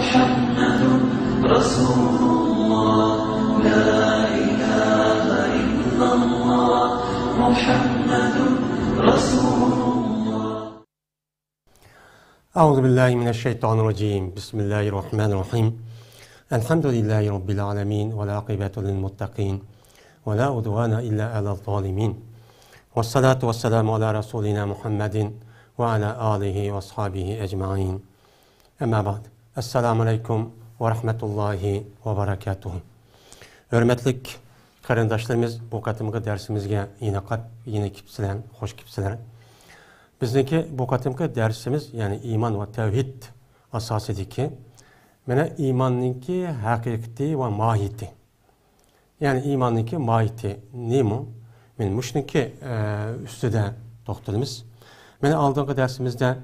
محمد رسول الله لا إله إلا الله محمد رسول الله. أعوذ بالله من الشيطان الرجيم. بسم الله الرحمن الرحيم. الحمد لله رب العالمين والعاقبة للمتقين ولا عدوان إلا على الظالمين والصلاة والسلام على رسولنا محمد وعلى آله وأصحابه أجمعين. أما بعد. Esselamu Aleyküm ve Rahmetullahi ve Berekatuhu. Hürmetlik qarindaşlarımız, bu qatımqı dersimizge yine kipsilen, hoş kipsilen. Bizdeki bu qatımqı dersimiz, yani iman ve tevhid asasıdaki, mene imanninki hakikati ve mahiyeti. Yani imanninki mahiyeti neymi? Men muşninki üstüde doktorumuz. Mene aldığımız dersimizde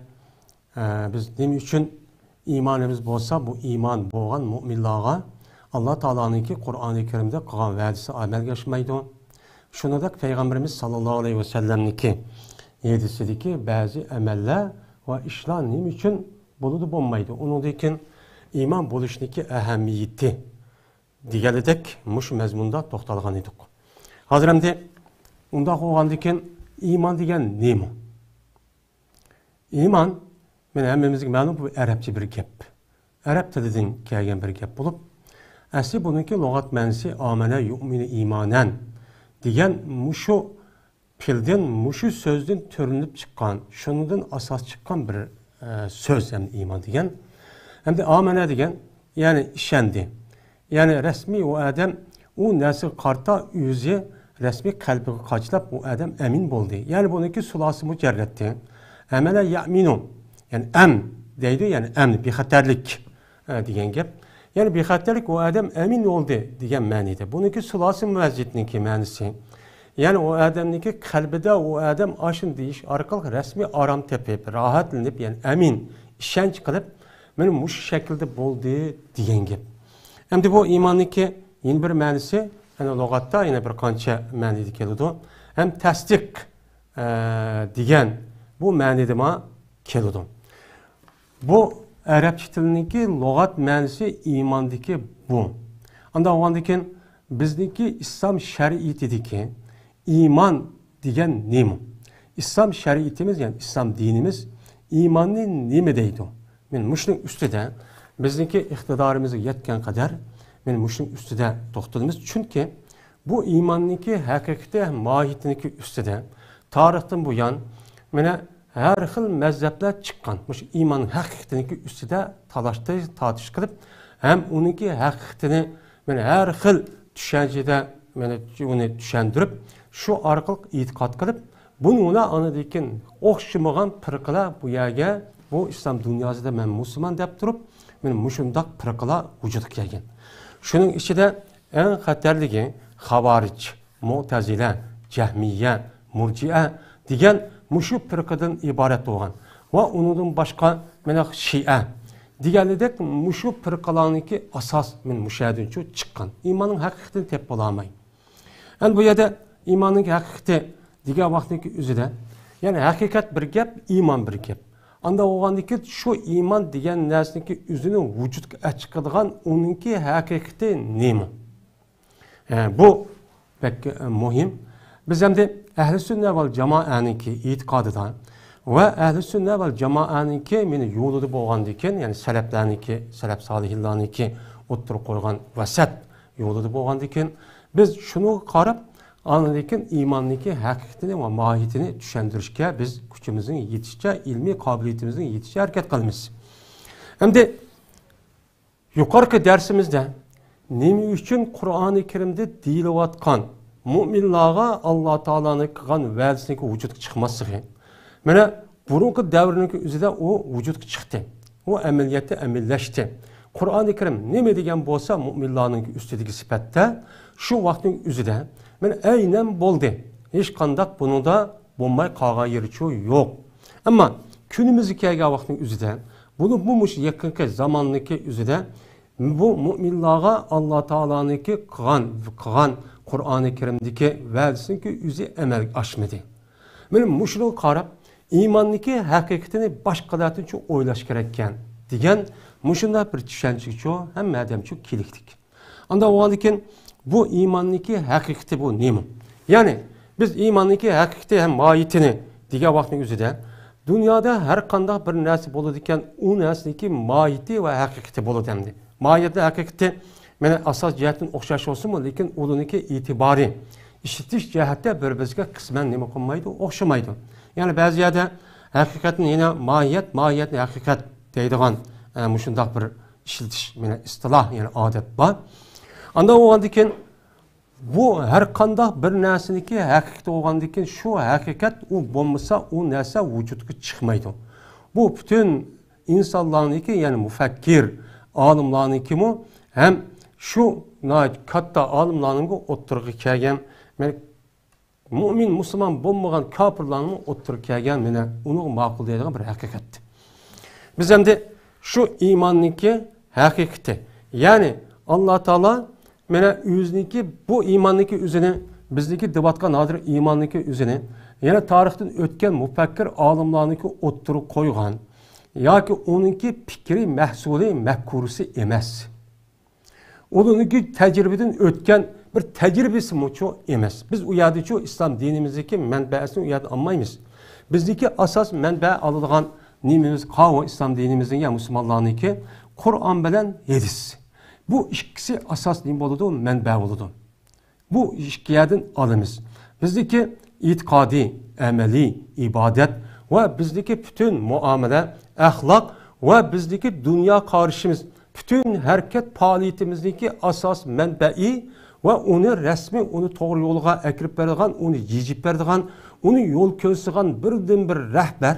biz neymi üçün İmanımız bolsa, bu iman boğan müminlara Allah Teala'nınki Kur'an-ı Kerim'de kılgan vədisi amelge aşmaydı. Şunu da Peygamberimiz sallallahu aleyhi ve sellem'niki yedisideki bazı emeller ve işler neyim için buludu bulmaydı. Onun için iman buluşundaki ehemmiyeti diyeledek muş mezmunda toxtalğan edik. Hazırımda onda olğandıkken iman degen neymi? İman men hemmemizge ma'lum bu Arapça bir gap. Arap tilidan kelgan bir gap bulup, asli bununki lug'at ma'nosi amana yu'minu imanan degan mushu pildan, mushu so'zdan türünüp chiqqan, shundan asos chiqqan bir so'z hem iman degan. Hem de amana degan, yani ishondi. Yani resmi o adam u narsa qarta o'zi resmi qalbiga qachlab o adam emin bo'ldi. Yani bununki sulasi mujarraddi. Amana ya'minu. Yani deydi, yani emn, bexatarlik degan gap. Yani bexatarlik o adam emin oldu degan ma'nida. Buniki sulasi müezzitninki ma'nosi. Yani o adamniki qalbida o adam aşın deyish orqali rasmiy aram tepib, rahatlanib, yani emin, ishonch qilib, mana mush shaklda bo'ldi degan gap. Endi bu iymonninki yeni bir ma'nosi, ana lug'atda yana bir qancha ma'noda keladi. Hem tasdiq degan bu ma'noda ma keladi. Bu Arapça tilindeki lügat ma'nosi imandaki bu. Anda oğandaki bizdeki İslam şeriatideki iman degen neymi? İslam şeriatimiz, yani İslam dinimiz imanın neymi deydi? Men muşning üstüde bizdeki iktidarımızı yetken kadar men muşning üstüde toxtalımız. Çünkü bu imanninki hakikati mahiyetindeki üstüde tarihten bu yan mene her xil mezhepler çıkan, muş imanın hakikatini üstüde talaştı, tartış kılıp, hem onunki hakikatini her xil düşüncede onu düşündürüp, şu arkalık itikat kılıp, bunu ona anıdıyken oxşımağın pırkıla bu yerge, bu İslam dünyasında men Müslüman deyip durup, men muşundak pırkıla vücudu kelgen. Şunun içinde en xatarligi Xavaric, Mu'tazile, Cehmiye, Murciye degan muşu pırkıdan ibaret olan ve onun başka mena Şia diğerledek muşu pırkalarındaki asas men müşahedin şu çıkan imanın hakikatini tep bulamay. Yani bu yerde imanın hakikati diğer vaktindeki üzere, yani hakikat bir gap, iman bir gap. Anda oğandaki şu iman diyen nesneki üzerine vücut açıkladığın onunki hakikati neymi? Bu pek mühim. Biz hem de Ehl-i Sünnet vel Cemaat'ninki itikadıdan ve Ehl-i Sünnet vel Cemaat'ninki meni yoludu bolğandiken, yani seleflerninki, selef salihillarninki otur koygan vasat yoludu bolğandiken, biz şunu qarab anladıkken imanninki hakikatini ve mahiyetini düşündürüşke biz gücümüzün yetişçe, ilmi kabiliyetimizin yetişçe hareket kılımız. Hem de yukarıki dersimizde nemi üçün Kur'an-ı Kerim'de deyilatkan müminlara Allah Teala'nın kılgan vədisindeki vücuduk çıkması. Mene burunki devrindeki üzerinde o vücuduk çıktı. O ameliyatı emilleşti. Kur'an-ı Kerim ne degen bolsa müminlerin üstündeki sifette şu vaktin üzerinde men aynen boldu. Hiç kandak bunu da bulmay qalğan yeri yok. Ama günümüzdeki kelgan vaktin üzerinde bunu bu yakınki zamandaki üzerinde bu müminlara Allah Teala'nın kılgan Kur'an-ı Kerim'deki vədisindeki üzü emel aşmadı. Benim muşluğu qarab, imandaki hakikatini başkalarının için oylaş gerekken, degan mushunda bir tushuncha hamma odamcha kelikdik. Anda o'g'andikin bu iymonniki haqiqati bu nima? Ya'ni biz iymonniki haqiqati ham mohiyatini degan vaqtning o'zida dunyoda har qanday bir narsa bo'ladi ekan, u narsaniki mohiyati va haqiqati bo'ladi hamdi. Mohiyati haqiqati mana asos jihatdan o'xshash bo'lsa-mu, lekin ularniki e'tibori ishitish jihatda bir-biriga qisman nima qilmaydi, o'xshamaydi. Ya'ni ba'zi yerda haqiqatni yana mohiyatni haqiqat deydigan shundoq bir ishiltish, mana istiloh, ya'ni odat bor. Anda o'g'andikin bu har qanday bir narsaniki haqiqat bo'lgandikin shu haqiqat u bo'lmasa u narsa vujudga chiqmaydi. Bu butun insonlarniki, ya'ni mufakkir olimlarnikimi ham shu katta olimlarning o'ttirg'i kelgan, mana mu'min musulmon bo'lmagan kofirlarning o'ttirg'i kelgan, mana uni ma'qul deydigan bir haqiqat. Biz endi shu iymonniki haqiqati, ya'ni Alloh taolo mana o'ziniki bu iymonniki o'zini bizniki debatgan hozir iymonniki o'zini yana tarixdan o'tgan mufakkir olimlarniki o'ttirib qo'ygan yoki uningki fikri mahsuli makkurisi emas. Uningki tajribadan o'tgan bir tajribasi mucho emas. Biz u yerda islom dinimizdagi manbaasini u yerda olmaymiz. Bizniki asos manba oladigan nimamiz qavo islom dinimizning ya musulmonlarniki Qur'on bilan hadis. Bu ikkisi asas nima bo'ladi? Manba bo'ladi. Bu ikki yerdan olamiz. Bizdeki itiqadi, amaliy, ibodat va bizdeki bütün muomala, ahlak ve bizdeki dünya qarashimiz, bütün harakat faoliyatimizdeki asas manbai ve onu resmi, onu to'g'ri yo'lga akirib beradigan, onu yechib beradigan, onu yo'l ko'rsatgan birdan bir rahbar,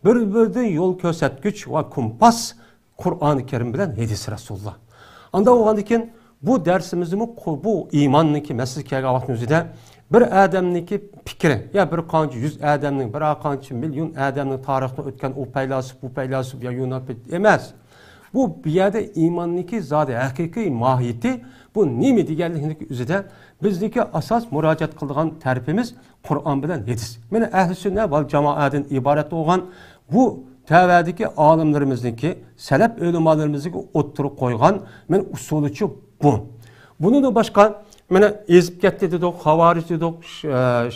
bir-biridan yo'l ko'rsatgich ve kompas Qur'oni Karim bilan hadis Rasulullah. Anda o'g'andikin bu dersimizni bu iymonniki masalasi kelgan vaqtning o'zida bir odamniki fikri, ya bir qancha 100 odamning, bir qancha million odamning tarixda o'tgan u faylasuf, bu faylasuf ya Yunon emas. Bu bir yerda iymonniki zodi haqiqiy mohiyati bu nima deganlikning o'zida bizniki asos murojaat qiladigan tarifimiz Qur'on bilan hadis. Mana ahli sunna val jamoatdan iborat bo'lgan bu tavadiki olimlarimizniki, salaf ulamolarimizniki o'ttirib qo'ygan men usulichi bu. Buni da boshqa mana ezib ketdi dedik, xavarij dedik,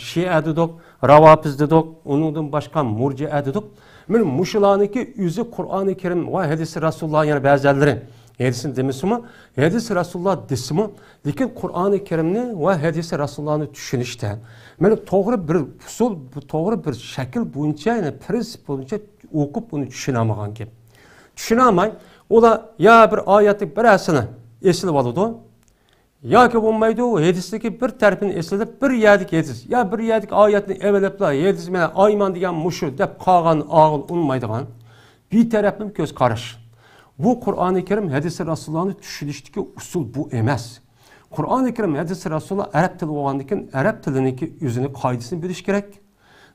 shia dedik, ravofiz dedik, undan boshqa murji'a dedik. Men mushularniki o'zi Qur'oni Karim va hadis Rasululloh, yana ba'zilari hadisin demisimi, hadis Rasululloh desimi, lekin Qur'oni Karimni va hadis Rasulullohni tushunishda men to'g'ri bir usul, to'g'ri bir shakl bo'yicha, ya'ni prinsip bo'yicha o'qib buni tushunamagan gap. Tushunamay, ular ya bir oyatning birasini eslab oladi, yoki bo'lmaydi, hadisdagi bir tarafini eslab bir yerdagi hadis, ya bir yerdagi oyatni evelabla hadis mana ayman degan mushu deb qolgan og'il unmaydigan bir tarafning ko'z qarash. Bu Qur'oni Karim hadis Rasulullohni tushunishdagi usul bu emas. Qur'oni Karim hadis Rasululloh arab tili bo'lgandan arab tiliniki o'zini qoidasini bilish kerak.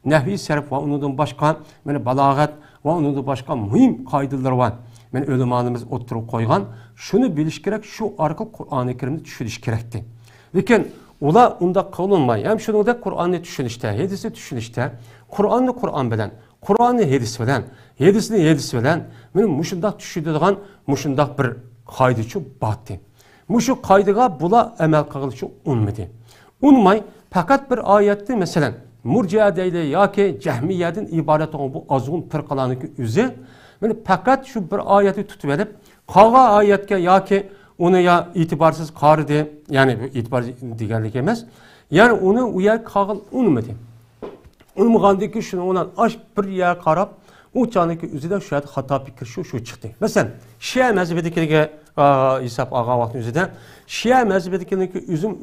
Nahviy sarf va undan boshqa mana balog'at va undan boshqa muhim qoidalar bor. Men ulamolarimiz o'ttirib qo'ygan, shuni bilish kerak, shu orqali Qur'oni Karimni tushunish kerakdi. Lekin ular unda qilinmay, ham shuningdek Qur'onni tushunishda, hadisni tushunishda, Qur'onni Qur'on bilan, Qur'onni hadis bilan, hadisni hadis bilan men mushundaq tushunadigan, mushundaq bir qoidachi batdi. Mushu qoidaga bular amal qilishi unmadi. Unmay faqat bir oyatni masalan Murji'a deydi yoki Jahmiyadan iborat olan bu azg'un firqalarning o'zi men faqat shu bir oyatni tutib olib, qolgan oyatga yoki uni ya e'tiborsiz qaridi, ya'ni bu e'tibor deganlik emas, ya'ni uni u yer qolgan unmadi. Unmagandiki shuni unan ash bir yer qarab, u chaniki o'zida shu yerda xato fikr shu chiqdi. Masalan, Shia mazhabidagiga hisob olgan vaqtning o'zida Shia mazhabidagiki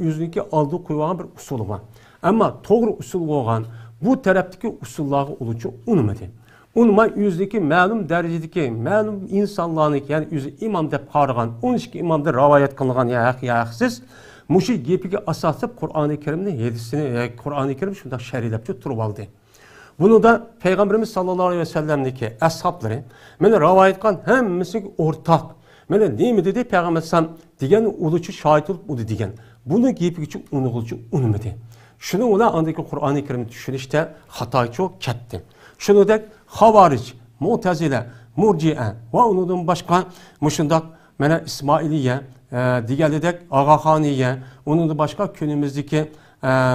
o'ziniki oldi qo'ygan bir usuli bor. Ammo to'g'ri usul bo'lgan bu tarafdagi usullarga uluchi unmadi. Unmay o'zidagi ma'lum darajadagi ma'lum insonlarning, ya'ni o'zi imom deb qaragan 12 imomda rivoyat qilingan ya haqsiz mushi gapiga asoslab Qur'oni Karimni hadisini, Qur'oni Karim shunda sharhlab turib oldi. Bunu da Peygamberimiz sallallohu alayhi vasallamniki ashablari mana rivoyat qilgan hammasiga o'rtaq. Mana nima dedi Peygamber sallam degan uluchi shohid bo'lib degan. Buni gapiga unug'ulchi unmadi. Shuni ular andagi Qur'oni Karimni tushunishda xatochi ketdi. Shuningdek, Xavarij, Mu'tazila Murci'a ve ondan başka muşundak mana İsmailiye, diğerledek Ağaxaniye, onun da başka günümüzdeki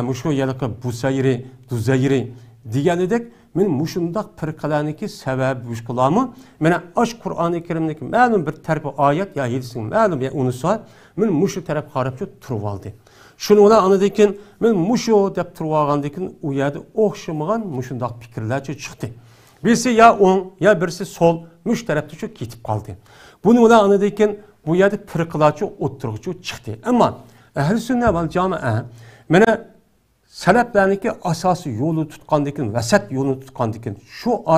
muşu yalıkı Busayri, Duzayri, diğerledek men muşundak firqalarniki sebep muşkulamı mena aş Kur'an-ı Kerim'deki ma'lum bir tarafı ayet ya yedisin ma'lum ya unusa men muşu taraf qarapçı turib aldı. Şunu ola anıdayken men muşu dep turib algandakin u yerda o'xshamagan muşundak fikirlerçe çıktı. Birisi ya on ya birisi sol müş tarafta şu ketip kaldı. Bunu ola anıdayken bu yerda firqalarçı o'ttirg'uchi çıktı. Ama ehl-i sünnet vel cami'a mena salaflarniki asası yolu tutkandikin, vasat yolu tutkandikin şu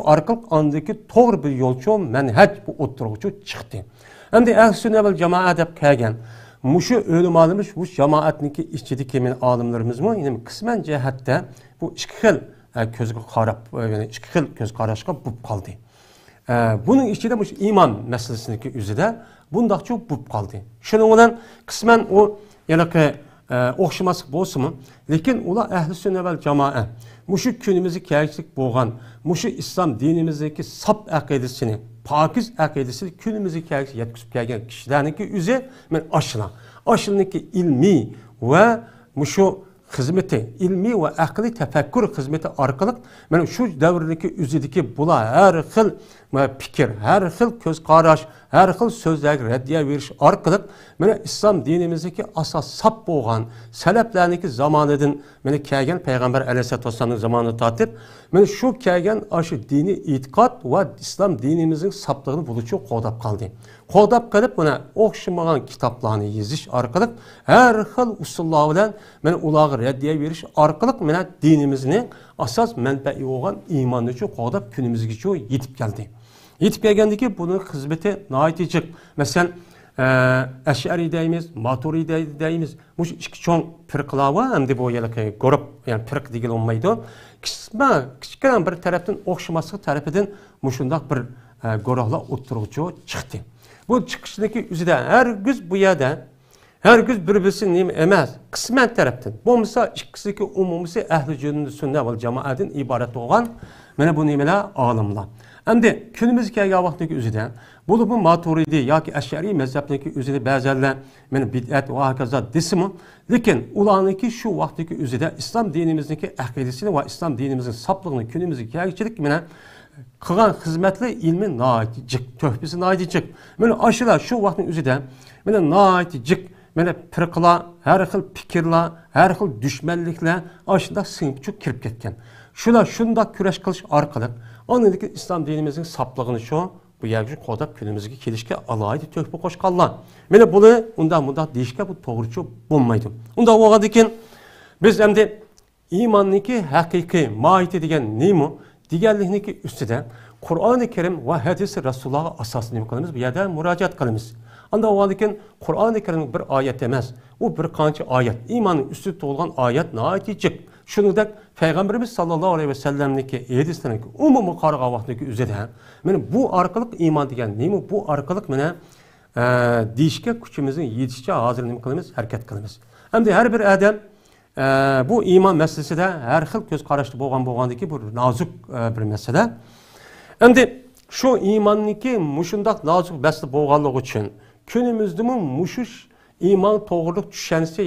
arkalık andaki doğru bir yolçu menhec bu oturgucu çıktı. Hem de ehl-i sünnet vel cemaat dep kelgen. Muşu ölüm almış, bu cemaatniki içideki men alimlerimiz mi? Yani kısmen cihatte bu iki xil közgü qarab, yani iki xil göz qarashqa bup kaldı. Bunun içinde bu iman meselesindeki üzerinde bundakçı bup kaldı. Şunun olan kısmen o yani o'xshamaslik bo'lsinmi, lekin ular ahli sunna vel jamoa mushu kunimizni kelishlik bo'lgan, mushu islom dinimizdagi sap aqidasini, pokiz aqidasini kunimizga kelishga yetkazib kelgan kishilarniki o'zi men ashilniki ilmiy va mushu xizmati, ilmiy va aqliy tafakkur xizmati orqali mana shu davrdagi o'zidagi bular har xil fikr, har xil ko'z qarash, her xil so'zlarga raddiya berish orqali mana islom dinimizdagi asos sap bo'lgan salaflarniki zamonidan mana kelgan payg'ambar alayhissalatu vassalomning zamonida tortib mana shu kelgan shu diniy e'tiqod va islom dinimizning saplig'ini buluchi qo'dab qoldi. Qo'dab qilib mana o'xshamagan kitoblarni yozish orqali har xil usullar bilan mana ularga raddiya berish orqali mana dinimizning asos manbai bo'lgan iymonni qo'dab kunimizgacha yetib keldi. Yetib kelgandiki bunun xizmeti nahayeticiq. Mesela Eş'ari deyimiz, Maturidi deyimiz. Bu iki çoğun firqalar var. Hem de bu grup, yani firq değil olmaydı. Küçükten bir taraftan o'xshamaslik tarafidan muşundak bir guruhlar o'ttiruvchi çıktı. Bu çıkışındaki üzerinde herkes bu yerde herkes birbirisi neyim emez. Kısmen taraftan. Bu mesela ikisindeki umumisi ehl-i sünnet vel cemaat'in ibaret olan mana bu nimeler alimler. Hem de günümüz kelgan vaqtdagi o'zida bu Maturidi yoki Ash'ari mazhabdagi o'zida ba'zilar meni bid'at va hokazo desimi, lekin ularniki shu vaqtdagi o'zida islom dinimizdagi aqidasini va islom dinimizning soplig'ini kunimizga kelganchilik mana qilgan xizmatlar ilmi noyijik, to'hbisi noyijik. Mana ashular shu vaqtning o'zida mana noyijik, mana firqalar, har xil fikrlar, har xil dushmanliklar ashunda sinib kirib ketgan. Shular shunday kurash qilish orqali Anladaki İslam dinimizin saplığını şu, bu yergi qo'dab günümüzge kelishga alayda töhfa qo'shganlar. Mana buni undan deyishga bu to'g'ri bo'lmaydi. Unda o'g'adikin biz endi iymonniki haqiqiy mohiyati degan nima? Deganlikniki ustida Qur'oni Karim va hadis Rasulullohga asosini nima qilamiz? Bu yerda murojaat qilamiz. Unda o'g'adikin Qur'oni Karim bir oyat emas, u bir qancha oyat. Iymonning ustida tug'ilgan oyat nihoyatda Şunudek Peygamberimiz sallallahu aleyhi ve sellem'deki hadislerindeki umumu qarıqa vaqtdagi üzerinde meni bu arkalık iman degan nima? Bu arkalık meni deyishga kuchimizning yetishicha hozir nima qilamiz? Harakat qilamiz. Hamda har bir odam bu iman meselesida har xil ko'z qarashli bo'lgandiki bu nozik bir masala. Hamda shu iyonniki mushundaq nozik masala bo'lganligi uchun kunimizda mushush iman to'g'riliq tushunchasi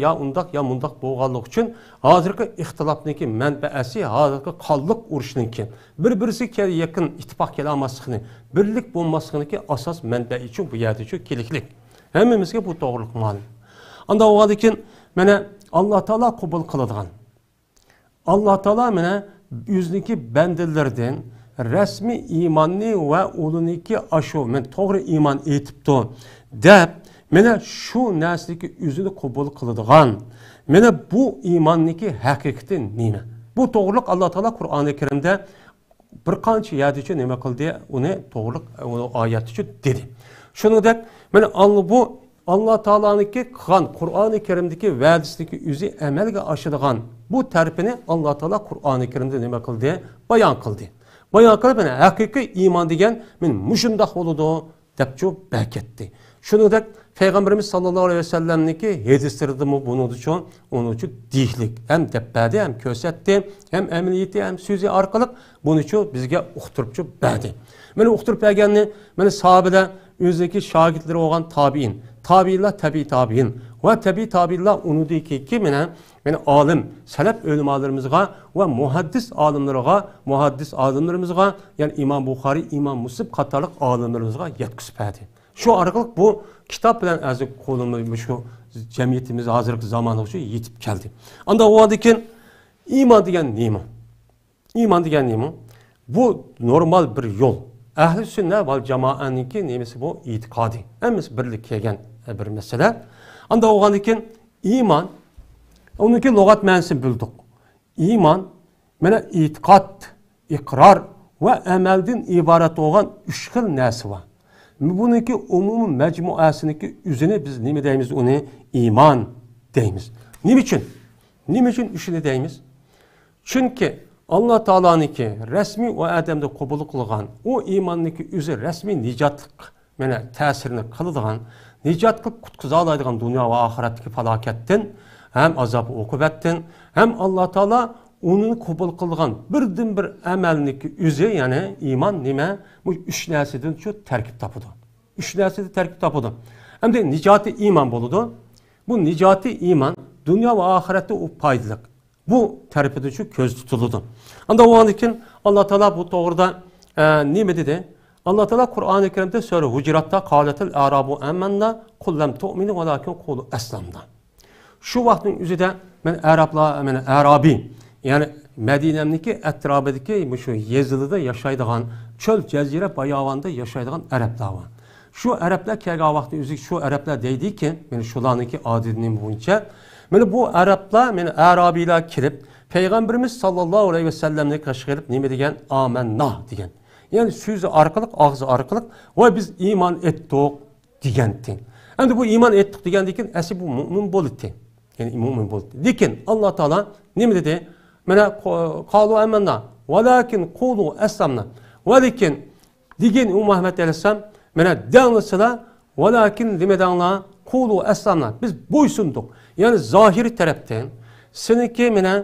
ya undaq ya mundaq bo'lganligi uchun hozirgi ixtilofniki manbaasi hozirgi qonliq urushniki bir-birisiga yaqin ittifoq kela olmasligini, birlik bo'lmasliginiki asos manbai uchun bu yerda kerakli. Hammamizga bu to'g'riliq ma'lum. Unda o'g'adikin mana Alloh taolo qabul qiladigan. Alloh taolo mana o'ziniki bandalardan rasmi iymonni va uliniki ashu men to'g'ri iymon etibdi deb Mene şu nesliki üzünü kabul kılıdığan, mene bu imanniki hakikati nime? Bu doğruluk Allah Teala Kur'an-ı Kerim'de bir qancha yerdeki nime kıldı, onu doğruluk ayetici dedi. Şunu dek, mene bu Allah Teala'nınki kılan Kur'an-ı Kerim'deki vadisindeki üzü emelge aşıdığan bu terpini Allah Teala Kur'an-ı Kerim'de nime kıldı, bayan kıldı. Bayan kılıp mene hakiki iman degen men muşundaq oludu depçu beketti. Shuningdek, Peygamberimiz sallallohu alayhi vasallamniki hadislarida bunun için dihlik hem depbadi hem kösetdi hem emniyeti hem sözü arkalık bunun için bizge uqturupçu badi. Meni uqturup berganni meni sahabeler özdeki şagirdleri olan tabiin, tabiinlar tabi tabiin ve tabi tabiinlar unudiki ki meni alim, salaf ulamalarımızga ve muhaddis alimlarımızga yani İmam Bukhari, İmam Muslim katarlık alimlarımızga yetkisip berdi. Şu arkalık bu kitap bilen azı kolumuz şu cemiyetimiz hazırlık zamanı şu yetip geldi. Anda o adıken iman degen neymi? İman degen neymi? Bu normal bir yol. Ehl-i sünnet vel cemaatninki nemesi bu itikadi. Emesi birlik kegen bir mesele. Anda o adıken iman onunki logat mensini bildik. İman mene itikat, ikrar ve emeldin ibaret olan üç xil nesi var. Bununki umum mecmuasındaki üzerine biz ne deyimiz onu iman deyimiz. Ne için? Ne için üçünü deyimiz? Çünkü Allah Teala'nınki resmi ve adamda kabul kılgan o imanniki üzeri resmi nicatlık tesirini kılıdığan nicatlık kutkuzalaydıgan dünya ve ahiretteki felaketten hem azabı okubetten hem Allah Teala onun kabul kılgan birden bir emelniki üzeri yani iman nime bu üç nesiden çok terkip tapıdı. Üç nesiden terkip tapıdı. Hem de nicati iman buludu. Bu nicati iman dünya ve ahirette o paydalık. Bu terkip edici köz tutuldu. Anda o an için Allah Teala bu doğruda ne dedi? Allah Teala Kur'an-ı Kerim'de söylüyor. Hucuratta kâletel a'rabu emmenne kul lem tu'minu velâkin kulu eslamda. Şu vaktin üzerinde ben Arabi yani Medine'deki etrafındaki şu Yazılı'da yaşaydığan çöl cezire bayavanda yaşaydığan Araplar var. Şu Araplar kelga vakti üzük şu Araplar deydi ki yani şularınki adetinin boyunca yani bu Araplar yani Arabiler kirip Peygamberimiz sallallahu aleyhi ve sellem'le kaşıkırıp ne degen amenna degen. Yani sözü arkalık, ağzı arkalık ve biz iman ettik degentin. Hem bu iman ettik degendikin esi bu mümin bolutti. Yani mümin bolutti. Dikin Allah Teala ne dedi? Mena kalu amenna velakin kulu eslamna. Velakin digen Muhammed Aleyhisselam mena denlisila velakin demedanla kulu eslamna. Biz boysunduk. Yani zahiri taraftan seninki mena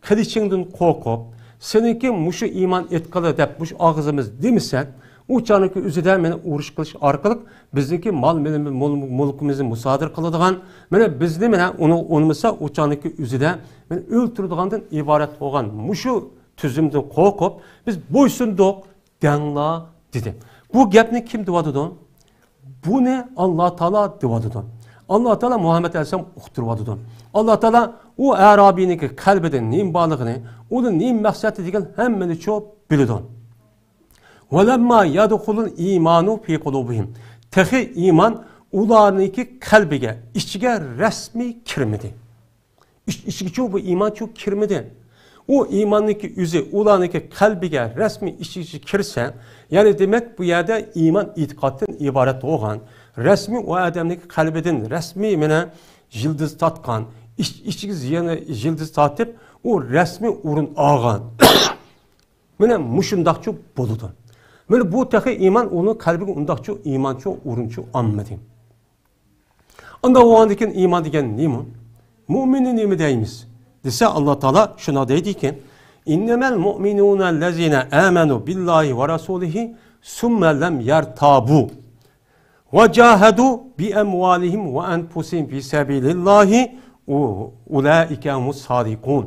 kılıçından korkup seninki muşu iman etkili deyip muş ağzımız demişsen o canınki üzerinde mena uğruş kılış arkalık bizdeki mal mulkumuzu musadir kılıdığan mena bizde mena onu mesela o canınki üzerinde mena öldürdüğünden ibaret olan muşu tüzümden korkup biz boysunduk denla dedi. Bu gapni kim divadıdı? Bu ne? Allah Teala divadıdı. Allah Teala Muhammed Aleyhisselam uqturvadıdı. Allah Teala o Arabi'ninki kalbiden neyin bağlığını, onun neyin maksatı degen hemmeni çok bilidi. وَلَمَّا يَدْخُلُ الْا۪يمَانُ ف۪ي قُلُوبِهِمْ Tehi iman ularınki kalbige, içige resmi kirmedi. İçige çok bu iman çok kirmedi. O imanınki yüzü ularınki kalbige resmi içige kirse, yani demek bu yerde iman itikattan ibaret olan, resmi o adamdaki kalbiden resmi mene yıldız tatkan, içige ziyana yıldız tatıp o resmi urun ağan. Mene muşundak çok boludu. Böyle bu tehi iman onun kalbine undakçı iman çok urunçu anmadı. Anda o andaki iman degen ne mi? Müminin ne mi deyimiz? Dese Allah Teala şuna dedi ki İnnemel mu'minûne lezine âmenû billahi ve rasûlihi sümme lem yertâbû ve câhedû bi emvâlihim ve enfusihim fi sebîlillâhi ulâike humus sâdikûn.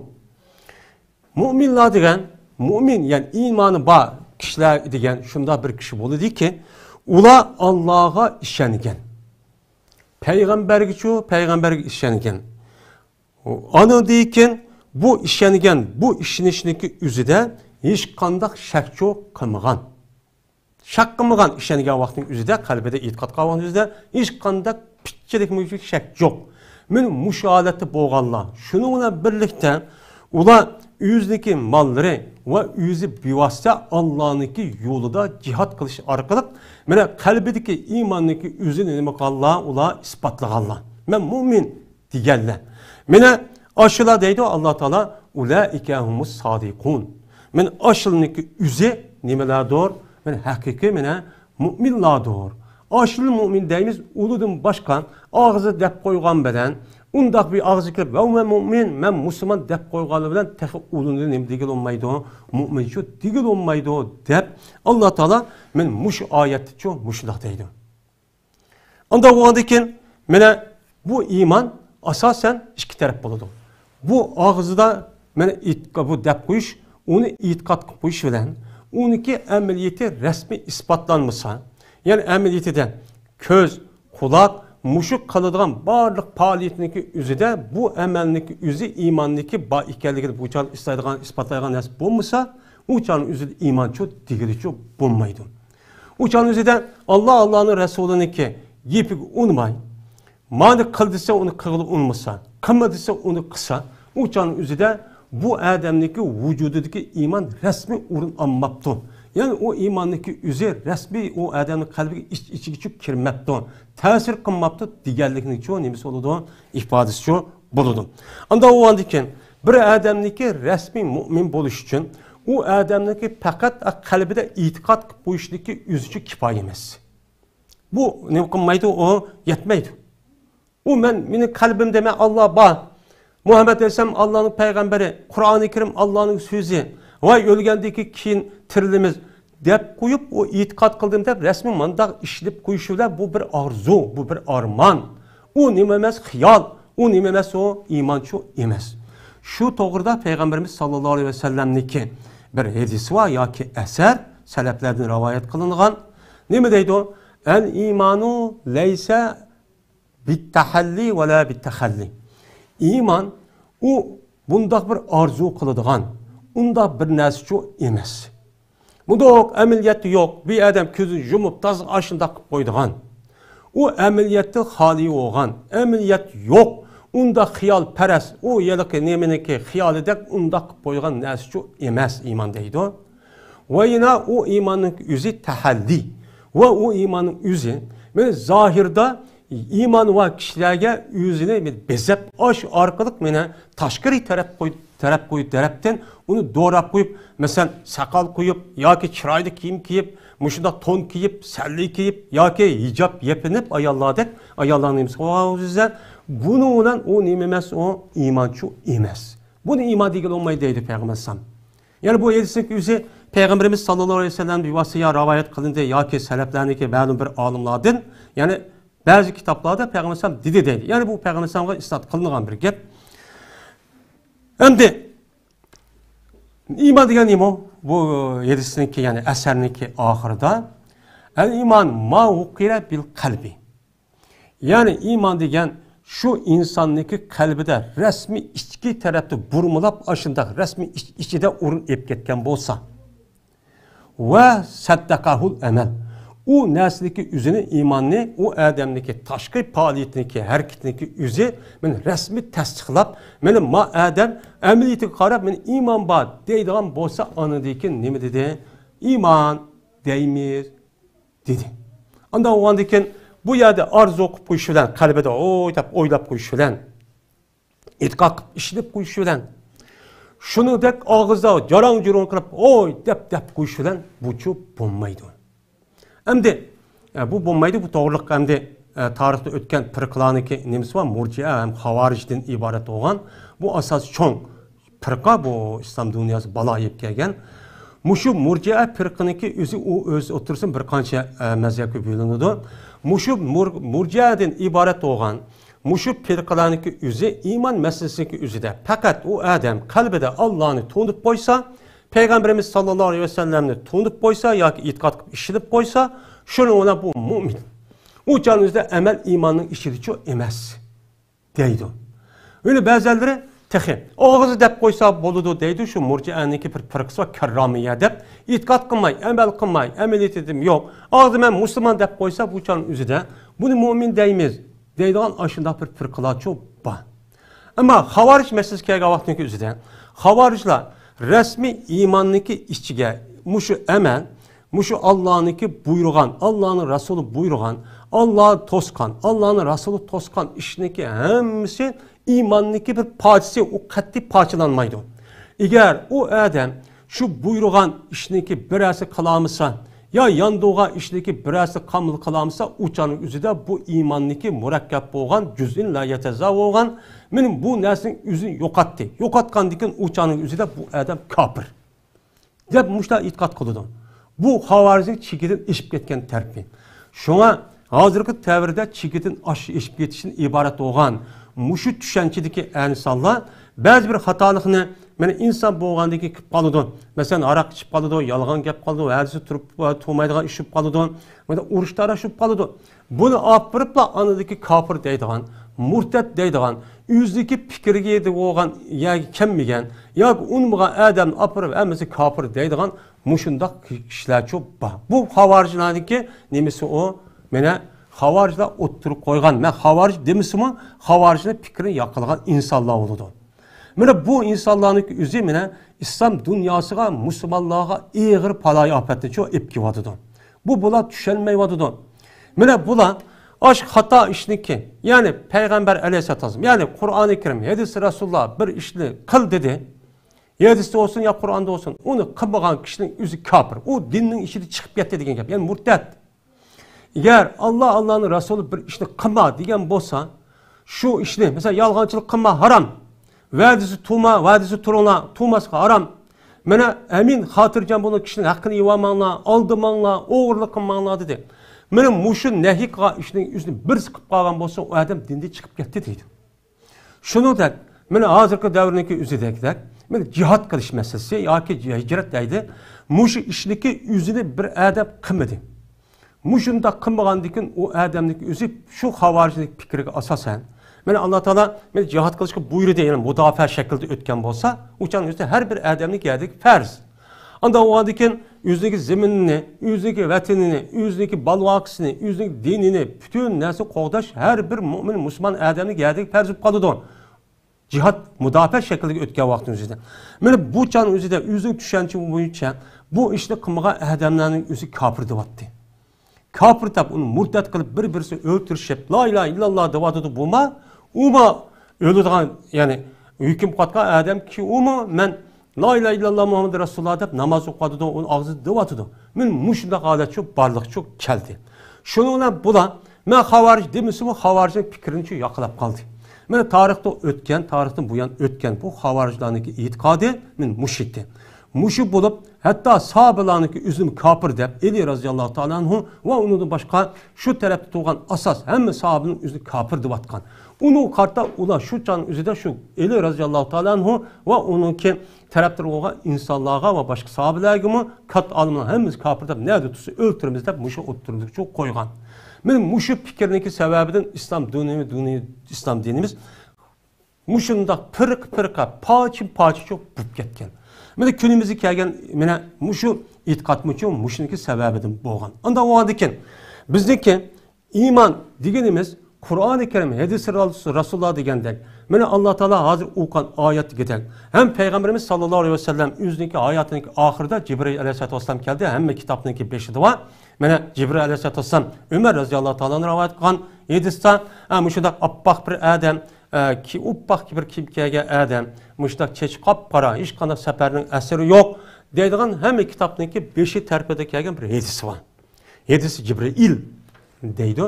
Müminler degen, mümin yani imanı bağ kişiler degen şunda bir kişi buludu ki ula Allah'a işenigen. Peygamberge işenigen. Anı deyken bu işenigen, bu işinişindeki üzüde hiç kandak şak çok kılmıgan. Şak kılmıgan işenigen vaktin üzüde, kalbede itikat kalan üzüde hiç kandak pitçilik müzik şak yok. Men müşahadeti boğanla. Şununla birlikte ula yüzdeki malları ve yüzü bivasite Allah'ınki yolunda cihat kılış arkalık mene kalbedeki imandaki yüzünü demek Allah ula ispatlağanla. Men mümin digerler. Mene aşıla deydi Allah Teala ulaike humus sadikun. Men aşılındaki yüzü nimeler doğru? Men hakiki mene müminler doğru. aşıl mümin deyimiz uludun başkan ağzı dep koygan beden undaq bir ağzı kirib ve men mümin men Müslüman dep koygalı bilen tehi ulunun nem digil olmaydı o mümin şu digil olmaydı o dep Allah Taala men muş ayetçi şu muşlaq deydi. Onda oğandikin mene bu iman asasen iki taraf boludu. Bu ağızda mene bu dep koyuş onu itiqat koyuş bilen onunki ameliyeti resmi ispatlanmasa yani ameliyetiden köz, kulak, muşuk kalıdığan barlık faaliyetindeki üzüde bu emelindeki üzü imandaki ba ikerlikini bu çağın ispatlayacağın nasip bulmasa o çağın üzüde iman çok digiri çok bulmaydı. O çağın üzüde Allah'ın Resulü'nü ki yipik unmay, mani kıldıysa onu kırılıp unmasa, kılmadıysa onu kısa, o çağın üzüde bu adamdaki vücudundaki iman resmi urun anmaptı. Yani o imandaki üzü resmi o adamın kalbi içi çok kirmepti. Tesir kılmaptı, diğerlikinin çoğu nemisi oldu, ifadesi çoğu buludu. Anda o andiken bir adamdaki resmi mümin buluş için o adamdaki fakat kalbide itikat bu işdeki üzücü kifaye emez. Bu ne kılmaydı o yetmeydi. O benim kalbimde ben Allah bağ. Muhammed Aleyhisselam Allah'ın peygamberi, Kur'an-ı Kerim Allah'ın sözü. Vay ölgendeki kin tirilimiz dep koyup o itikat kıldığım dep resmi mandak işlep koyuşuyla bu bir arzu, bu bir arman. O nimemez hıyal, o nimemez o iman şu emez. Şu doğruda Peygamberimiz sallallahu aleyhi ve sellem'niki bir hadisi var ya ki eser, seleflerden rivayet kılıngan. Ne deydi o? El imanu leyse bit-tahalli ve la bit-tahalli. İman o bunda bir arzu kılıdığan, onda bir narsa şu emas. Bunda yok, ameliyatı yok. Bir adam közünü yumup taz aşında koyduğan. O ameliyatı hali olgan, ameliyat yok. Onda xiyal peres, o yelik nemeneki xiyal dek onda koyduğan narsa şu emas iman deydi o. Ve yine o imanın yüzü tahalli. Ve o imanın yüzü böyle zahirde iman ve kişilerge yüzüne bezep aş arkalık mene taşkari taraf koyup taraftan onu doğrap koyup mesela sakal koyup ya ki çıraylı kiyim kiyip muşunda ton kiyip selli kiyip ya ki hicap yepinip ayarladık ayarlanıyımız o yüzden bunu olan o nimemez o imançı imez. Bunu iman değil olmayı deydi Peygamber Sam. Yani bu yedisindeki yüzü Peygamberimiz sallallahu aleyhi ve sellem bir vasıya rivayet kılındı ya ki seleflerindeki məlum bir alimlerden yani bazı kitaplarda Peygamber sallallahu aleyhi ve sellem dedi. Yani bu Peygamber sallallahu aleyhi ve sellem kılınan bir gep. Hem de iman diyen iman bu yedisindeki yani eserindeki ahırda el iman ma ukire bil kalbi. Yani iman diyen şu insandaki kalbide resmi içki tarafta burmulap aşında resmi içide urun ep ketken bolsa ve saddakahul emel. O nesildeki üzerine imanını, o adamdaki taşkı faaliyetindeki, hareketindeki üzeri ben resmi tasdiqlap, benim ma adam ameliyeti qarab, ben iman var deydiğim bolsa anıdaki ne mi dedi? İman deyimiz dedi. Ondan o andaki bu yerde arzu okup koyuş bilen, kalbede oylap koyuş bilen, itiqat işlep koyuş bilen, şunu dek ağızda caran cürun kılıp oy dep koyuş bilen bu çok bulmaydı. Hem de bu bulmaydı, bu doğruluk hem de tarihte ötken pırkılanıki nemisi var, murciye hem havaricden ibaret olan bu asas çoğun pırka bu İslam dünyası bala yiyip gelgen. Muşu murciye pırkınıki üzü o öz otursun bir kança mezhepki bölünüdü. Muşu murciyeden ibaret olan muşu pırkılanıki üzü iman meselesindeki üzüde. Fakat o adam kalbide Allah'ını tutup koysa, Peygamberimiz sallallahu aleyhi ve sellem'ni tutup koysa ya ki itikat işilip koysa, şunu ona bu mümin. O canınızda emel imanın işili çok emez deydi. Öyle bazıları tehi ağzı dep koysa boludu deydi şu murciye'ninki bir pırkısı var kerramiye dep. İtikat kılmay, emel kılmay, emeliyet edim yok. Ağzı ben Müslüman dep koysa bu canın üzüde bunu mümin deyimiz. Deydiğin aşında bir pırkılar çok var. Ama havaric meselesi kere vaktindeki üzüde. Havaricler resmi imanlıki işçige muşu emel, muşu Allah'ınki buyurgan, Allah'ın Resulü buyurgan, Allah'ı toskan, Allah'ın Resulü toskan işindeki hemsi imanlıki bir parçası, o katli parçalanmaydı. Eğer o adam şu buyurgan işindeki birisi kalamısa, ya yandığa işdeki birasi kamıl kılamsa uçanın üzüde bu imanniki murakkab bolgan cüz'in la yeteza bolgan menin bu nersin üzün yokattı. Yokatkan dikin uçanın üzüde bu adam kafir. Dep muşta itiqat kılıdı. Bu havarizlik çikitin işip ketken terpi. Şuna hazırkı tevride çikitin aşı işip ketişin ibaret olgan muşu düşençideki insanlar bazı bir hatalıqını insan bolgandaki kip kalıdı. Mesela arak içip kalıdı, yalgan gap kalıdı, hadisi turup tuğmaydıgan işip kalıdı, uruştara işip kalıdı. Bunu apırıp da anadaki kafir deydigan, murtet deydigan, yüzdeki pikirge yedi olgan ya kemmigen, ya unmuğa adam apırıp emesi kafir deydigan muşundak kişiler çok bah. Bu havarcılardaki nemesi o, havarcılar oturup koygan. Men havarcı demisimi havarcılar fikrini yakılgan insanlar oldu. Bu insanların üzü İslam dünyasına, Müslümanlığa ağır palay afetli çok epki vadıdı. Bu bula düşenmeyi vadıdı. Bula aşk hata işniki, yani Peygamber aleyhisselam, yani Kur'an-ı Kerim, hadis-i Resulullah bir işini kıl dedi. Hadiste olsun ya Kur'an'da olsun, onu kılmayan kişinin üzü kafir. O dinin işini çıkıp yetti degen gap, yani murtet. Eğer Allah'ın Resulü bir işini kılma degen bolsa, şu işini, mesela yalgancılık kılma haram. Vadisi tuma, vadisi turuna, tuması haram. Emin hatırcan bunu kişinin hakkını yivamanla, aldımanla, oğurluk kılmanla dedi. Muşun nehika işinin üstüne bir sıkıp kalgan bolsa o adam dinde çıkıp gitti deydi. Şunu da, hazırkı devrindeki üzüdekiler, cihat kılış meselesi, ya ki hicret deydi. Muşu işindeki üzüne bir adam kılmadı. Muşunda kılmagan dikin o adamdaki üzü şu havaricilik fikri asasen, Allah Teala cihat kılışkı buyurdu yani müdafa şekilde ötken bolsa, uçan üstte her bir adamlık geldik farz. Anda o adikin yüzdeki zeminini, yüzdeki vatanini, yüzdeki balvakisini, yüzdeki dinini, bütün nerse qoğdaş her bir mümin Müslüman adamlık geldik farz kalıdı. Cihat müdafa şekilde ötken vaktin üzerinde. Bu can üzerinde yüzdeki düşençi boyunca bu işte kılmağa adamların yüzü kafir devattı. Kafir tab onu murtat kılıp bir-birisi öldürüşüp la ilahe illallah devatıdı bulma. Uma ölüdüğün yani hüküm katka adam ki uma men la ilahe illallah Muhammed Resulullah deb namaz okudu da onun ağzı devatıdı. Men muşunda adet çok barlık çok keldi. Şununla bula men havaric demişim havaricin fikrini çok yakılap kaldı. Men tarihte ötken, tarihten bu yan ötken bu havariclarındaki itikadı men muşitti. Muşu bulup hatta sahabelarınki üzüm kafir deb Eli razıyallahu ta'ala anhu ve onun başka şu tarafta tuğan asas hem sahabenin üzü kafir devatkan. Onu karta ula şu can üzüde şu Eli razıyallahu ta'ala anhu ve onunki tarafta olan insanlığa ve başka sahabelergimi kat alımına hemiz kafir deb nerede tutsa öldürümüz deb muşu oturunduk çok koygan. Benim muşu fikrindeki sebebiden İslam dinimiz muşunda pırka paçı çok bup ketken. Günümüzü kelgen muşu itiqat muşuniki sebebidir bolgan. Onda o adikin bizdeki iman degenimiz Kur'an-ı Kerim, hadis-i Resulullah degendek. Allah Teala hazır okuyan ayet gidek. Hem Peygamberimiz sallallahu aleyhi ve sellem üzdeki ayetinin ahırda Cibril aleyhissalatu vesselam geldi. Hem kitaptaki 5'i var. Cibril aleyhissalatu vesselam Ömer radıyallahu ta'ala'nın rivayet kılan hadiste muşudak abbaq bir adam ki uppaq bir kimkeye adam muştak çeç qapqara hiç qanday səfərinin əseri yok deydiğin hem kitaptaki 5'i terpede kelgen bir hadisi var. Hadisi Cibril deydi.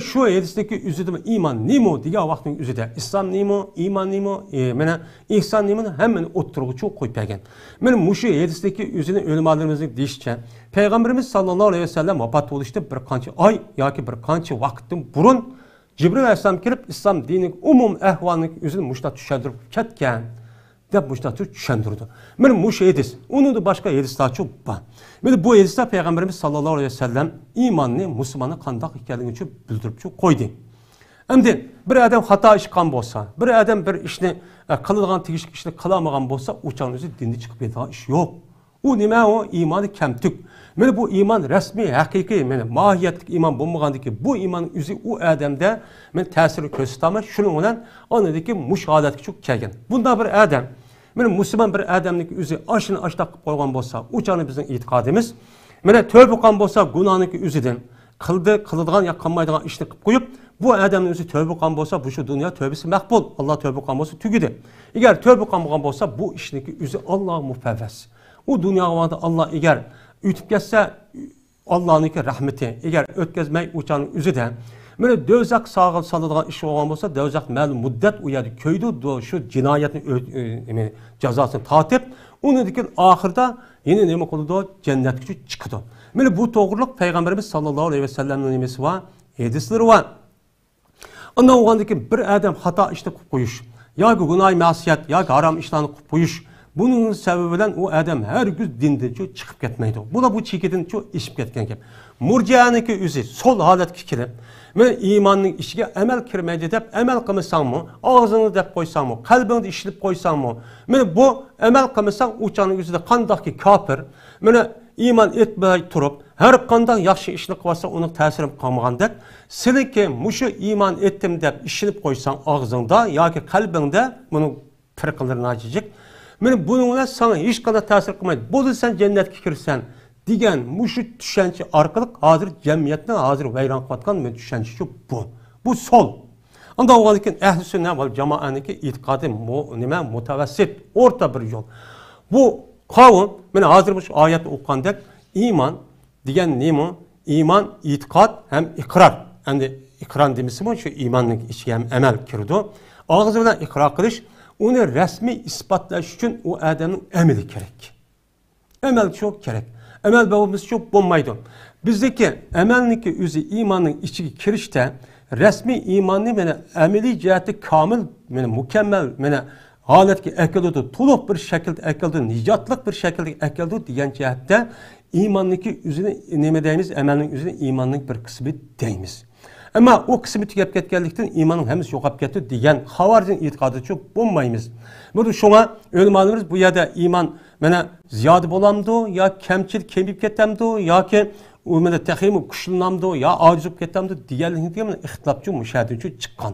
Şu hadisteki üzüde iman nimo diye vaktin üzüde İslam nimo, iman nimo, ihsan nimo hemen oturuğu çok koyup gelgen. Şu hadisteki üzüde ölümalarımızın deyişçe Peygamberimiz sallallahu aleyhi ve sellem vefat oluştu bir kançı ay ya ki bir kançı vaktin burun Cibril aleyhisselam kelip İslam dinin umum ehvalini üzerine muşta düşendirip ketken dep muşta düşendirdi. Muş hadis, onun da başka hadisler çok var. Bu hadisler Peygamberimiz sallallahu aleyhi ve sellem imanını Müslümanı kandak hikayelerini çok bildirip çok koydu. Şimdi bir adam hata iş kan bolsa, bir adam bir işini kılılgan tegişlik işini kılamagan bolsa uçağın üzeri dinde çıkıp yediği iş yok. O nime o imanı kemtük. Bu iman resmi, hakiki, mahiyetlik iman bulmagandaki bu imanın üzü o adamda tesiri göstermez. Şunun olan anadaki müşahadatki çok kelgen. Bunda bir adam, Müslüman bir adamdaki üzü aşını aştak koygan bolsa, uçağını bizim itikadimiz. Tövbe kan bolsa günahındaki üzüden kıldıgan ya kanmaydıgan işini koyup bu adamın üzü tövbe kan bolsa bu şu dünya tövbesi makbul. Allah tövbe kan bolsa tügüdü. Eğer tövbe kan bolsa bu işindeki üzü Allah'a mufevves. O dünya vanda Allah eğer ütüp geçse Allah'ınki rahmeti eğer ötkazmay uçanın üzüde böyle dövzak sağa salıdığan iş olan olsa dövzak məlum müddet uyadı köydü şu cinayetin cezasını tatip onu dikin ahırda yine neme kılıdı cennet gücü çıktı. Böyle bu doğruluk Peygamberimiz sallallahu aleyhi ve sellem'in nemesi var, hadisleri var. Ondan oğandaki bir adam hata işte koyuş, ya günah masiyet, ya haram işlerini koyuş. Bunun sebebiyle o adam her gün dinden çıkıp gitmeydi. Bu da bu çiğkedin çok işip gitken gibi. Murciyanınki üzü sol halet kikirip, ve imanın işine emel kirmeydi deyip, emel kımısan mı, ağzını deyip koysan mı, kalbini işlip koysan mı, bu emel kımısan uçanın üzü de kandaki kafir, iman etmey turup, her kandan yaxşı işini kıvarsa onun təsirim kalmağandak, senin ki muşu iman ettim deyip işinip koysan ağzında, ya ki kalbinde bunun fırkılarını açacak, bununla sana hiç kadar təsir kılmaydı. Bu da sen cennet kirsen, diyen muşu düşençi arkalık hazır cemiyetine hazır veyran katkan düşençi bu. Bu sol. Anda o halde ehl-i sünnet ve cemaatindeki itikadı mutavessit, orta bir yol. Bu kavun, hazırmış ayet okuyandak iman, diyen neymi? İman, itikat hem ikrar. Yani ikrar demesi mi? Şu imanın içi hem emel kirdi. Ağzı bilen ikrar kılış, onu resmi ispatlaş için o adamın emeli gerek. Emel çok gerek. Emel babamız çok bulmaydı. Bizdeki emelniki üzü imanın içi kirişte resmi imanı emeli cihati kamil, mükemmel, haletki ekildi, tuluk bir şekilde ekildi, nicatlık bir şekilde ekildi diyen cihatte imanlıki üzüne nemedeyimiz emelin üzüne imanlık bir kısmı deyimiz. Ama o kısmı tükep ketkenlikten imanın hemiz yokap ketdi diyen havaricin itikadı çok bulmayımız. Burada şuna ölüm bu ya da iman ziyade bolamdı ya kemçil kemip ketemdi ya ki tehimi kuşlanamdı ya acizip ketemdi diyenlikten ihtilapçı müşahedeci çıkan.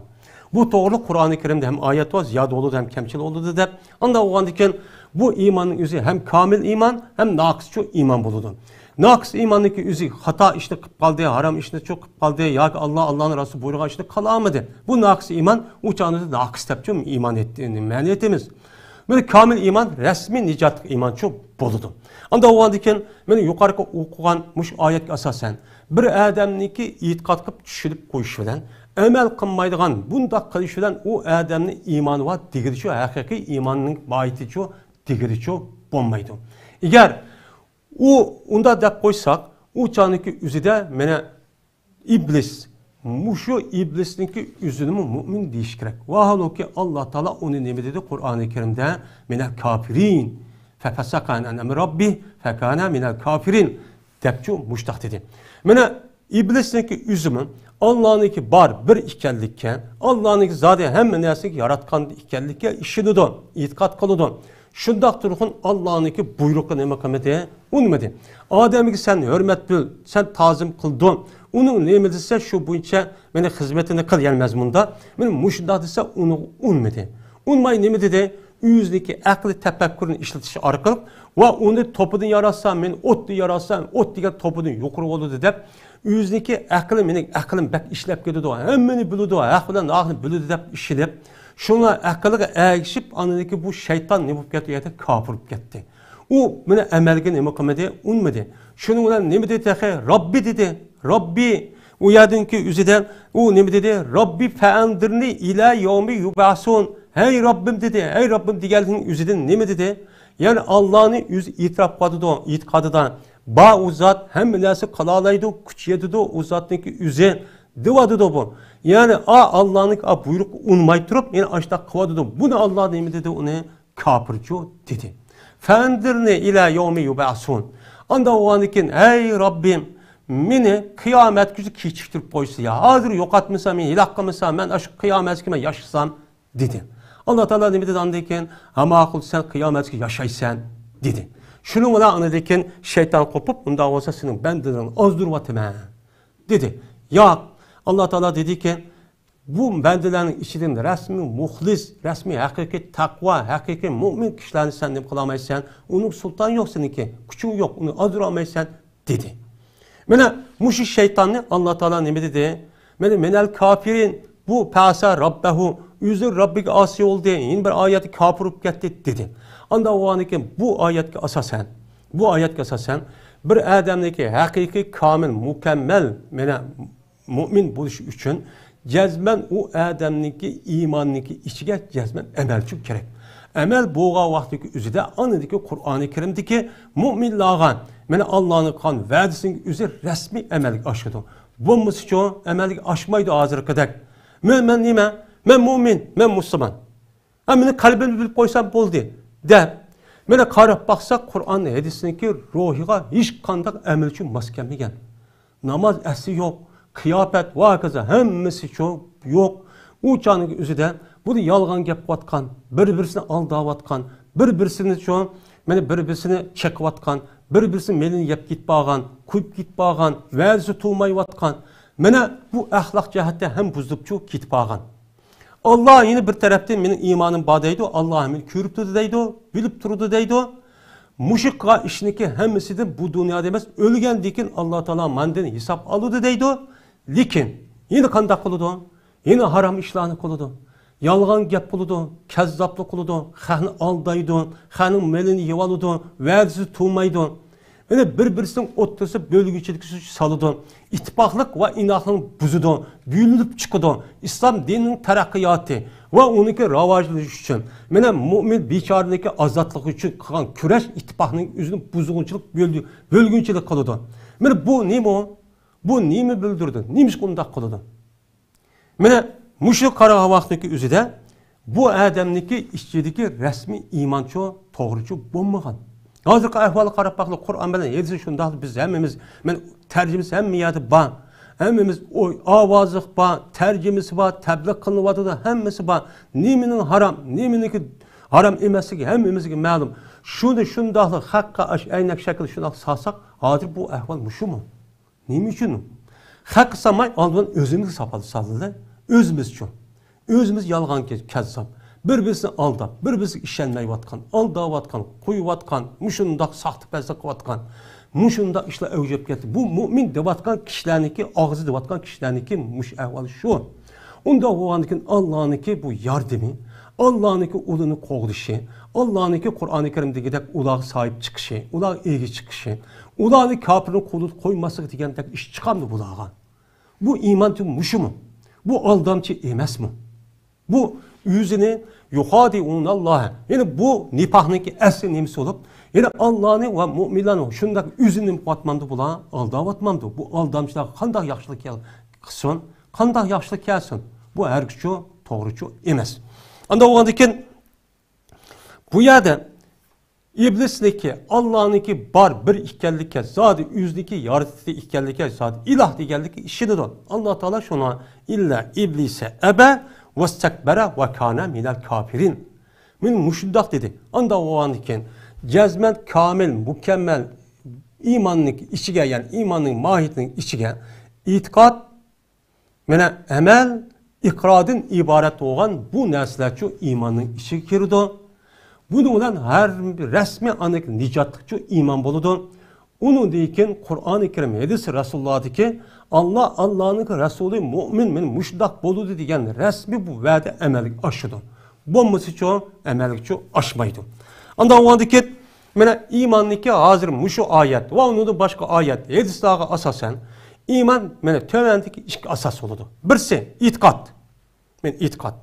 Bu doğru Kur'an-ı Kerim'de hem ayet var, ziyade oldu hem kemçil oldu da. Anda o andiken bu imanın üzü hem kamil iman hem nakısçı iman buludu. Nakıs imandaki üzü hata işte kaldı, haram işte çok kaldı, ya Allah'ın Resulü buyruğa işte kalamadı. Bu nakıs iman uçağınızda nakıs tepçi iman ettiğini meniyetimiz. Böyle kamil iman resmi nicat iman çok buludu. Anda o andiken yukarı okugan muş ayet asasen bir adamniki itikat kıp düşürüp koyuşudan emel kılmaydıgan bunda kılışıdan o adamın imanı var digirici hakiki imanın bayitici digirici olmaydı. Eğer onda da koysak o çanıki üzüde iblis muşu iblisninki üzünü mümin deyiş gerek. Vahalu ki Allah Teala onu ne dedi Kur'an-ı Kerim'de minel kafirin fefesakâne emri rabbi fekâne minel kafirin depçu muştak dedi. İblisninki üzümün Allah'ınki bar bir ikellikken Allah'ınki zaten hem nesiki yaratkan ikellikke işini de itikat kılıdı. Şundak durukun Allah'ınki buyruklu nemakamete unmedi. Adem'inki sen hürmet bil, sen tazim kıldın. Onun nemediyse şu boyunca hizmetini kıl gelmezmunda. Muşunda dese onu unmedi. Unmayı nemedi de yüzdeki aklı tefekkürün işletişi arkalık ve onu topudun yarasa, otlu yarasa, ot diye topudun yukarı oldu deyip yüzdeki aklım bek işlep gidiyordu. Hemmeni bilirdi, aklını bilirdi deyip işlep. Şuna akıllığa erişip anındaki bu şeytan ne bulup gitti, kapırıp gitti. O emelge ne mukamede unmedi. Şununla ne dedi? Rabbi dedi. Rabbi uyadınki üzüden o ne dedi? Rabbi fe'andirni ila yevmi yubasun. Hey Rabbim dedi. Hey Rabbim diğerinin üzüden ne dedi? Yani Allah'ın yüz itikadıdan ba uzat hem nesi kalalaydı, küçüyedi o zattaki üze divadı da bu. Yani Allah'ın buyruk unmay durup yani aşağı kıvadı da bunu Allah ne dedi onu kapırcı dedi. Fendirni ila yevmi yubasun. Anda o andikin ey Rabbim meni kıyamet gücü keçiktirip koysa ya. Hazır yok atmışsam, hilakkamışsam ben aşk kıyamet kime yaşasam dedi. Allah Teala ne dedi andikin ama akıl sen kıyamet gücü yaşaysan dedi. Şunu da andikin şeytan kopup bunda olsa senin benden az durvatime dedi. Ya Allah Teala dedi ki bu bendelerin içinden resmi muhlis, resmi hakiki takva, hakiki mümin kişilerini sen ne kılamaysan, onun sultan yok seninki, küçüğü yok, onu azduramaysan dedi. Muşi şeytanı Allah Teala ne dedi? Menel kafirin bu pasa rabbehu, üzür Rabbik asi oldu, yine bir ayeti kapırıp gitti dedi. Anda o anki bu ayetki asasen, bir odamniki haqiqiy komil mukammal mana mo'min bo'lishi uchun jazman u odamniki iymonniki ichiga jazman amalchi kerak. Amal bo'lgan vaqtdagi o'zida anidagi Qur'oni Karimdagi mo'minlarga mana Allohning qon va'dasining o'zi rasmiy amalga oshadi. Bo'lmasa amalga oshmaydi hozirgidek. Men nima? Men mo'min, men musulmon. Meni qalbimni bilib qo'ysam bo'ldi deb mana qarab baqsak Qur'on hadisniki ruhiga hech qanday amalchi mos kelmagan. Namoz asli yo'q, qiyofat va hokazo hammasi yo'q. U choniga o'zida bu yolg'on gap qilayotgan, bir-birini aldayotgan, bir-birini mana bir-birini chekayotgan, bir-birini melini yeb ketib kuyib ketib va'zi tutmayotgan. Mana bu axloq jihatda ham buzilib ketib qolgan. Allah yine bir taraftan benim imanım bağdaydı. Allah beni körüp durdu deydi, bilip durdu deydi. Muşikka işiniki hemmesi de bu dünyada demez. Ölgen dikin Allah Teala menden hesap alıdı deydi. Lakin yine kandak kılıdı. Yine haram işlerini kılıdı. Yalgan gap kılıdı. Kezzaplık kılıdı. Xanı aldaydı. Xanın melini yevalıdı. Verzi tuğmaydı. Yani bir-birisinin otursa bölgüçülük salıdı. İttifaklık ve inahın buzudu. Büyülüp çıkıdı. İslam dininin terakkiyatı ve onunki ravajlığı için. Yani mümin biçarındaki azatlık için kalan küreş ittifakının yüzünü buzulunçuluk bölgüçülük kılıdı. Yani bu ne mi? Bu ne mi bildirdi? Neymiş kundak kılıdı? Yani müşrik kara vaktindeki yüzüde bu adamdaki işçideki resmi imançı, doğrucu bulmagan. Hazırki ahvalı qarab baxlı Qur'an bilan yedisi şundaqdı biz hemmimiz men tercümesi hemmiyatı ba. Hemmimiz o avazıq ba, tercümesi ba, təbliğ qılınıvadı da hemmisi ba. Niminin haram, niminiki haram emesligi hemmimizga ma'lum. Şunu şundaqlı haqqa aynak şekil şundaq salsaq, hazır bu ahval muşu mu? Nima uchun? Haq samay aldan özümüz sapalı saldı. Özümüz üçün. Özümüz yalğan kezzap. Bir-birisini aldab, bir-birisini işlenmeyvatkan, aldavatkan, koyuvatkan, muşundaq saxtı pəzdə qıvatkan, muşundaq işlə övcəb getdi. Bu mümin devatkan kişiləniki, ağzı devatkan kişiləniki muş əhvalı şu. Onda oğanıkin Allah'ınki bu yardımı, Allah'ınki ulunu qoğdışı, Allah'ınki Kur'an-ı Kerim'de gidək ulağı sahip çıkışı, ulağı eği çıkışı, ulağı kafirin qolu koyması degəndək iş çıxamdı bulağa. Bu iman tüm muşu mu? Bu aldamçı emas mı? Bu yüzünü yuhadi'un Allah'a. Yani bu nifahınki əsli nemisi olup, yani Allah'ını ve müminlerin şundaki yüzünü batmandı bula, aldavatmandı. Bu aldamçılar kandak yaxşılık kılsın, kandak yaxşılık gelsin. Bu erkçü, doğrucu emas. Anda oğandikin bu yerde iblisniki, Allah'ınki bar bir ikkenlikке, zadi yüzdeki yaratıcı ikkenlikke, zadi ilah digellik işidir o. Allah Teala şuna illa iblise ebe vestekbere ve kana minel kafirin. Min muşuddak dedi. Anda o andikin cezmen kamil, mükemmel imanlık içige yani imanın mahiyetinin içige itikat, mene emel, ikradın ibaret olan bu nesleçü imanın içi girdi. Bunu olan her bir resmi anlık nicatlıkçı iman buludu. Onu deyken Kur'an-ı Kerim hadisi Resulullah'daki Allah Allah'ın Resulü mümin müşdak boludu diyen resmi bu vədə əməlik aşıdı. Bomması çoğu əməlik çoğu aşmaydı. Anda o andaki mene imanlıki hazır muşu ayet ve onu da başka ayet hadislerine asasen iman mene tövendeki iki asas oludu. Birisi itikat. Men itikat.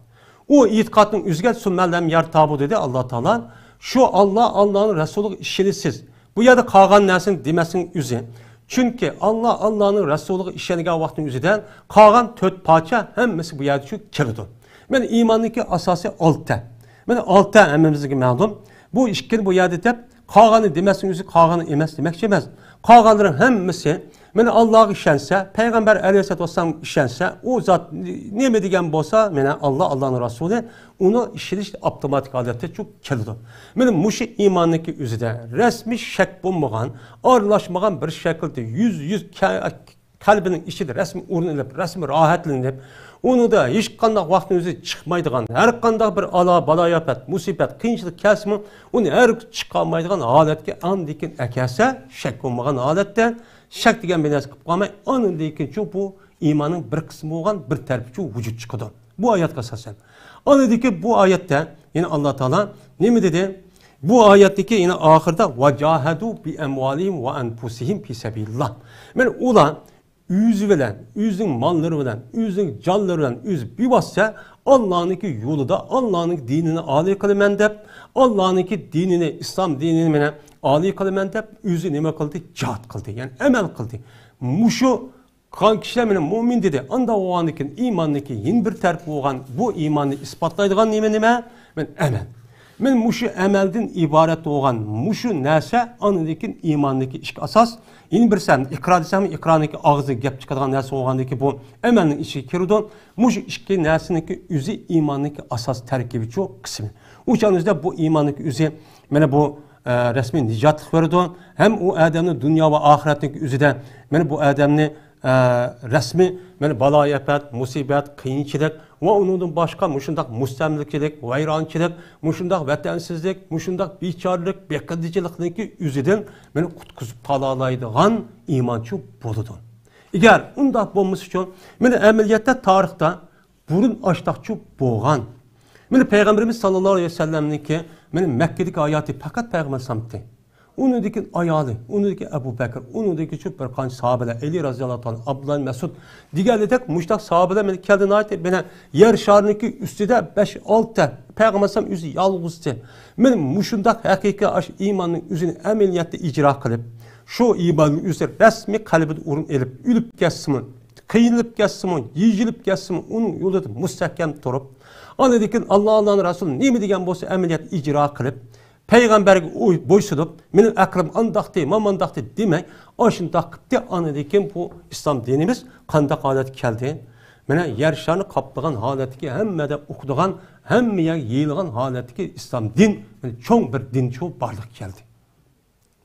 O itikadın üzgət sümmələm yer tabu dedi Allah Teala. Şu Allah'ın Resulü işinisiz. Bu ya da kağan nəsin deməsin üzü. Çünkü Allah'ın Resulü işenige vaktin üzüden kağan töt parça hemmesi bu yerde şu kirdi. Men imanlıki asası altta. Men altta emmemizge ma'lum. Bu işkin bu yerde tep kağanı deməsin üzü kağanı emas demek demez. Kağanların hemmesi mene Allah'a işense, Peygamber Aleyhisselatü Vesselam işense, o zat ne mi degen bolsa, mene Allah'ın Resulü, onu işiniş otomatik adette çok kirdi. Benim muşi imanlıki üzüde resmi şek bulmagan, arılaşmagan bir şekilde yüz kalbinin işidir, resmi uğrunilip, resmi rahatlinip, onu da hiç kandak vaktin üzü çıkmaydıgan, her kandak bir ala, balayafet, musibet, kıyınçılık kesimi, onu her çıkamaydıgan aletke andikin ekese, şek bulmagan alette, şek degen bir nesip kalmay, anın deyken çok bu imanın bir kısmı olan bir terbiçi vücut çıkıdı. Bu ayet kasasen. Anı deyken bu ayette yine Allah Teala ne mi dedi? Bu ayetteki yine ahırda وَجَاهَدُوا بِاَمْوَالِهِمْ وَاَنْفُسِهِمْ فِي سَبِيلِ اللّٰهِ. Yani ulan yüzü bilen, yüzün malları bilen, yüzün canları bilen, yüz bir bassa Allah'ın yolunda Allah'ın dinini âli kılmen dep, Allah'ın dinini, İslam dinini âli kılmen dep, yüzü nime kıldı? Cihat kıldı. Yani emel kıldı. Muşu kan kişiler mümin dedi. Anda o anıkin imanlıki yin bir terk olan bu imanı ispatlaydıgan nime? Ben emel. Men muşu emelden ibaret olan muşu nese anıdaki imandaki işki asas. Yine bir sen ikrar desem ikrarındaki ağzı gep çıkartan nese olgandaki bu emelin işi kirudon. Muşu işki nesindeki üzü imandaki asas terkibi çok kısmı. Uçanızda bu imandaki üzü mene bu resmi nicatlık veridon. Hem o adamın dünya ve ahiretteki üzüde mene bu adamını resmi meni balayafat, musibet, kıyınçılık ve onun başka muşundak müstemlikçilik, vayrançılık, muşundak vatansizlik, muşundak biçarlık, bekadicilikdeki üzüden meni kutkuzup talalaydıgan imançı boludu. Eğer unda bulmuş için meni emeliyatta tarihte burun açtakçı boğan. Meni Peygamberimiz sallallahu aleyhi ve sellem'ninki meni Mekke'deki hayatı fakat Peygamber samti. Onundaki ayalı, onundaki Ebu Bekir, onundaki çok bir kanç sahabeler, Ali razıyallahu anh, Abdullah Mesud, diğerleri tek müştak sahabeler beni kendine ait bana yer şarındaki üstüde 5-6 Peygamberim yüzü yalğızdı. Benim muşundak hakiki imanın yüzünü emeliyatta icra kılıp, şu imanın yüzü resmi kalbide urun elip, ülüp geçsin, kıyılıp geçsin, yiyilip geçsin, onun yolunda müstehkem durup, anladıkın Allah'ın Resulü ne mi diyen bu ameliyat icra kılıp, Peygamberge boysunup, benim akrabım andaktı, mamandaktı demek, aşındaktı anladıkın bu İslam dinimiz kandak adet geldi. Mene yer şanı kaplagan haletki hemmede okuduğun, hemmeye yayılgan haletki İslam din, çok bir din çok barlık geldi.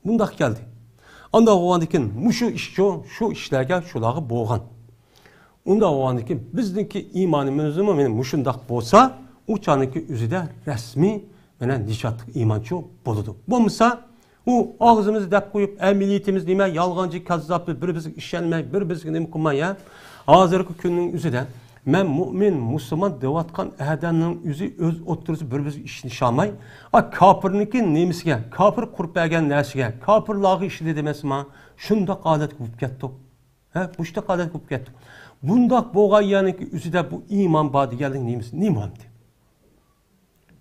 Bundak geldi. Anda o andakin muşu iş şu işlerge şulağı boğan. Onda o andakin bizdeki imanımız mı benim muşundak bolsa, uçanıki üzüde resmi menen nişatlık imançı boludu. Bulmasa o ağzımızı dep koyup emniyetimiz nime yalgancı kazzaplı bir bizlik işlenme bir bizlik nime kumaya hazırki günün üzüde men mümin Müslüman devatkan ehedanın üzü öz oturusu bir bizlik işini şamay a kapırniki nemisiga kapır kurup bergen nersiga kapırlağı işi demesi ma şunda adet kurup kettik. Buşta adet kurup kettik. Bundak boğayyanıki üzüde bu iman badi gelin nemisi nimamdi.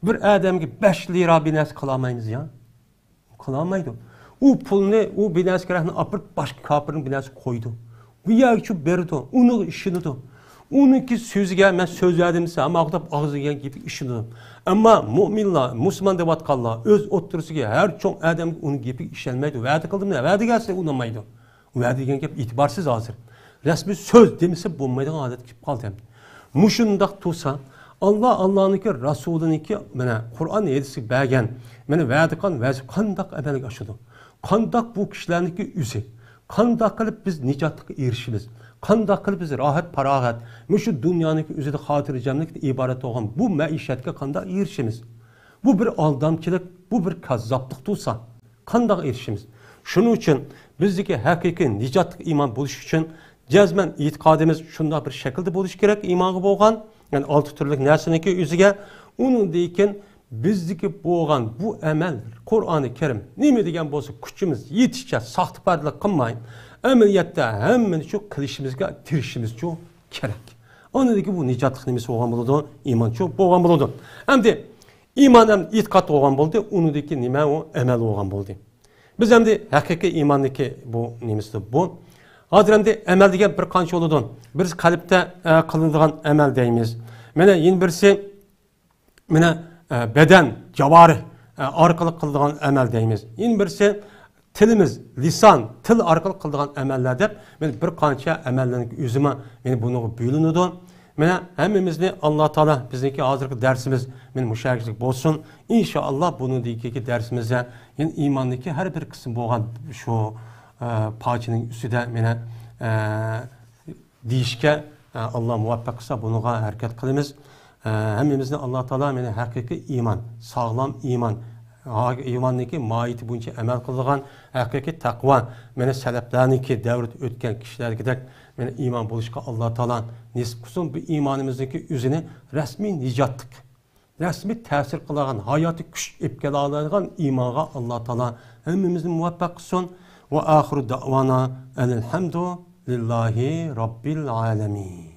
Bir adam ki 5 lira bines kılamayız ya. Kılamaydı. O pulunu, o bines kerahını apıp başka kapırın bines koydu. Bu yağçı berdi. Onu işini de. Onun ki sözge, ben söz verdimse ama ağzı gelen gibi işini. Ama müminler, Müslüman devatkallar, öz oturusu ki her çok adam onun gibi işlenmeydi. Verdi kıldım ne? Verdi gelse unamaydı. Verdi gelen gibi itibarsız hazır. Resmi söz demişse bulmaydı adet gibi kaldı. Muşundak tutsa, Allah'ınki Resulü'nünki Kur'an edisi bergen meni verdikan vəzi kandak emelik aşıdı. Kandak bu kişilerdeki üzü. Kandak kılıp biz nicatlık erişimiz. Kandak kılıp biz rahat parahat. Şu dünyanın üzüde hatırı cemlik ibaret olan bu meişetke kandak erişimiz. Bu bir aldamçılık, bu bir kazzaplık tutsa kandak erişimiz. Şunun için bizdeki hakiki nicatlık iman buluş için cezmen itikadimiz şunda bir şekilde buluş gerek imanı boğan. Yani 6 türlük nersineki yüzüge onun deyken bizdeki boğan bu emel Kur'an-ı Kerim neymi degen bolsa küçümüz yetişçe sahtipardılık kılmayın. Emeliyatta hemen çok kılışımızga tirişimiz çok gerek. Onun ki bu nicatlık nimesi olan buludu, iman çok boğan buludu. Hem de iman hem itikat olan buldu, onun deki nime o emel olan buldu. Biz hem de hakiki imandaki bu nimesi bu. Hazır hem de emel degen bir kança oludun. Biz kalpte kılındığın emel deyimiz. Mene yine birisi mene beden, cavarih arkalık kıldığın emel deyimiz. Yine birisi tilimiz, lisan, til arkalık kıldığın emeller deyip bir kança emellerin yüzüme bunu bölünüdü. Mene hemimizni Allah Teala bizdeki hazırki dersimiz müşahitlik olsun. İnşallah bunun diyeki dersimize yine imandaki her bir kısım boğan şu parçanın üstüde mene deyişke Allah muvaffak kılsa bunuğa hareket kılımız. Hemimizde Allah Teala meni hakiki iman, sağlam iman, imandaki maiyeti bunca emel kıldıgan hakiki takva, meni seleplerindeki devret ötken kişiler gidek meni iman buluşka Allah Teala nisip kılsın bu imanımızdaki yüzünü resmi nicatlık. rasmiy ta'sir qiladigan, hayoti kuch ib keladigan iymonga Alloh taolo hammamizni muvaffaq qilsin. Va oxiru da'vana alhamdu lillahi robbil alamin.